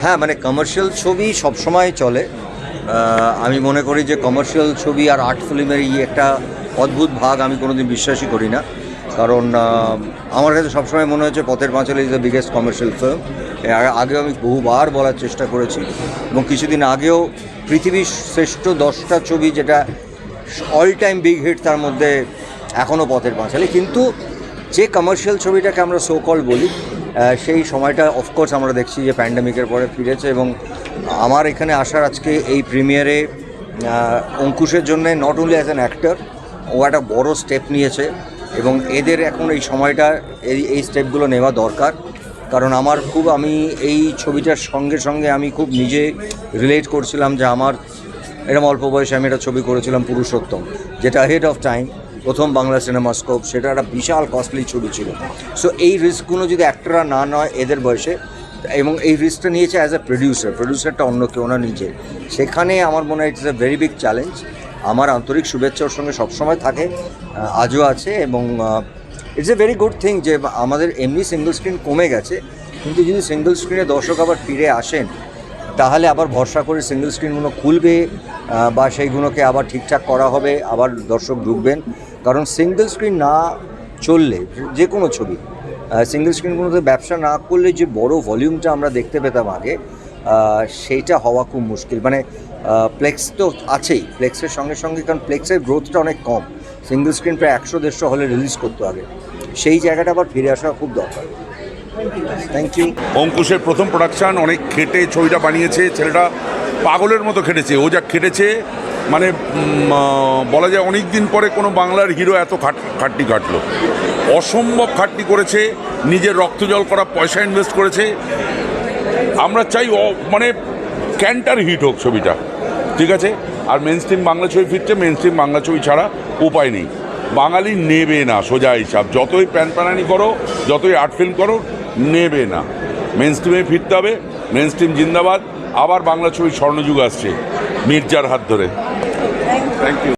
হ্যাঁ, মানে কমার্শিয়াল ছবি সবসময় চলে। আমি মনে করি যে কমার্শিয়াল ছবি আর আর্ট ফিল্মের একটা অদ্ভুত ভাগ আমি কোনোদিন বিশ্বাসই করি না। কারণ আমার কাছে সবসময় মনে হয়েছে Pather Panchali is the biggest commercial film. আগেও আমি বহুবার বলার চেষ্টা করেছি এবং কিছুদিন আগেও পৃথিবীর শ্রেষ্ঠ 10টা ছবি যেটা অল টাইম বিগ হিট, তার মধ্যে এখনও পথের পাঁচালী। কিন্তু যে কমার্শিয়াল ছবিটাকে আমরা সো কল বলি, সেই সময়টা অফকোর্স আমরা দেখছি যে প্যান্ডেমিকের পরে ফিরেছে। এবং আমার এখানে আসার আজকে এই প্রিমিয়ারে অঙ্কুশের জন্য not only as an actor, ও একটা বড় স্টেপ নিয়েছে এবং এদের এখন এই সময়টা এই স্টেপগুলো নেওয়া দরকার। কারণ আমি এই ছবিটার সঙ্গে আমি খুব নিজে রিলেট করছিলাম যে আমার এরকম অল্প বয়সে আমি একটা ছবি করেছিলাম পুরুষোত্তম, যেটা হেড অফ টাইম, প্রথম বাংলা সিনেমাস্কোপ, সেটা একটা বিশাল কস্টলি ছবি ছিল। সো এই রিস্কগুলো যদি অ্যাক্টররা না নয় এদের বয়সে, এবং এই রিস্কটা নিয়েছে অ্যাজ এ প্রডিউসারটা অন্য কেউ না, নিজে, সেখানে আমার মনে হয় it's a very big challenge. আমার আন্তরিক শুভেচ্ছা ওর সঙ্গে সবসময় থাকে, আজও আছে। এবং it's a very good thing যে আমাদের এমনি সিঙ্গল স্ক্রিন কমে গেছে, কিন্তু যদি সিঙ্গল স্ক্রিনে দর্শক আবার ফিরে আসেন তাহলে আবার ভরসা করে সিঙ্গল স্ক্রিনগুলো খুলবে বা সেইগুলোকে আবার ঠিকঠাক করা হবে, আবার দর্শক ঢুকবেন। কারণ সিঙ্গল স্ক্রিন না চললে যে কোনো ছবি, সিঙ্গল স্ক্রিনগুলোতে ব্যবসা না করলে যে বড় ভলিউমটা আমরা দেখতে পেতাম আগে, সেইটা হওয়া খুব মুশকিল। মানে প্লেক্স তো আছেই, প্লেক্সের সঙ্গে সঙ্গে, কারণ প্লেক্সের গ্রোথটা অনেক কম, সিঙ্গল স্ক্রিন প্রায় 100-150 হলে রিলিজ করতে হবে, সেই জায়গাটা আবার ফিরে আসা খুব দরকার। Thank you. অঙ্কুশের প্রথম প্রোডাকশান, অনেক খেটে ছবিটা বানিয়েছে, ছেলেটা পাগলের মতো খেটেছে। ও যা খেটেছে মানে বলা যায় অনেক দিন পরে কোনো বাংলার হিরো এত খাটনি কাটলো, অসম্ভব খাটনি করেছে, নিজের রক্ত জল করা পয়সা ইনভেস্ট করেছে। আমরা চাই মানে ক্যান্টার হিট হোক ছবিটা, ঠিক আছে। আর মেন স্ট্রিম বাংলা ছবি ফিরছে, মেন স্ট্রিম বাংলা ছবি ছাড়া উপায় নেই। বাঙালি নেবে না, সোজা হিসাব, যতই প্যানপ্যানানি করো, যতই আর্ট ফিল্ম করো, নেবে না। মেন স্ট্রিমে ফিরতে হবে, মেন স্ট্রিম জিন্দাবাদ। আবার বাংলা ছবির স্বর্ণযুগ আসছে মির্জার হাত ধরে। Thank you.